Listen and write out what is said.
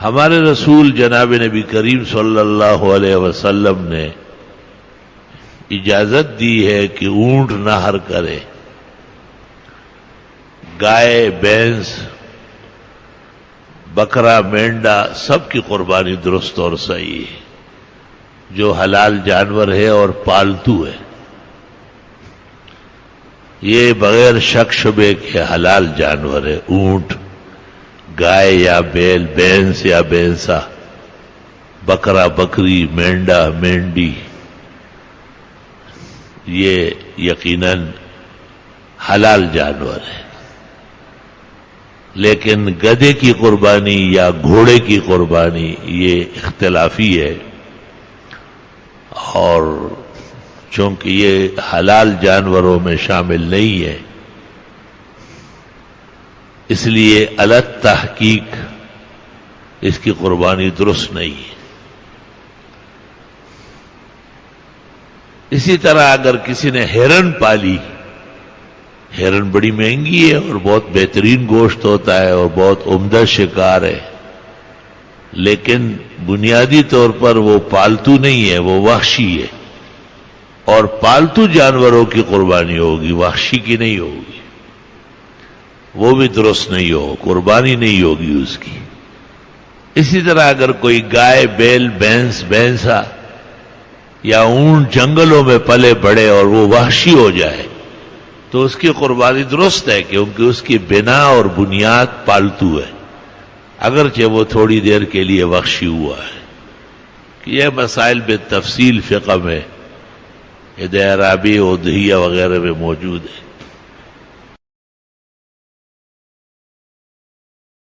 ہمارے رسول جناب نبی کریم صلی اللہ علیہ وسلم نے اجازت دی ہے کہ اونٹ نہر کرے، گائے، بھینس، بکرا، مینڈا سب کی قربانی درست اور صحیح ہے، جو حلال جانور ہے اور پالتو ہے، یہ بغیر شک شبے کے حلال جانور ہے۔ اونٹ، گائے یا بیل، بھینس یا بھینسا، بکرا، بکری، مینڈا، مینڈی، یہ یقیناً حلال جانور ہے۔ لیکن گدھے کی قربانی یا گھوڑے کی قربانی یہ اختلافی ہے، اور چونکہ یہ حلال جانوروں میں شامل نہیں ہے، اس لیے علی تحقیق اس کی قربانی درست نہیں ہے۔ اسی طرح اگر کسی نے ہرن پالی، ہرن بڑی مہنگی ہے اور بہت بہترین گوشت ہوتا ہے اور بہت عمدہ شکار ہے، لیکن بنیادی طور پر وہ پالتو نہیں ہے، وہ وحشی ہے، اور پالتو جانوروں کی قربانی ہوگی، وحشی کی نہیں ہوگی، وہ بھی درست نہیں ہو، قربانی نہیں ہوگی اس کی۔ اسی طرح اگر کوئی گائے، بیل، بھینس، بھینسا یا اونٹ جنگلوں میں پلے بڑھے اور وہ وحشی ہو جائے تو اس کی قربانی درست ہے، کیونکہ اس کی بنا اور بنیاد پالتو ہے، اگرچہ وہ تھوڑی دیر کے لیے وحشی ہوا ہے۔ یہ مسائل بالتفصیل فقہ میں ہدایہ رابی، اضحیہ وغیرہ میں موجود ہے۔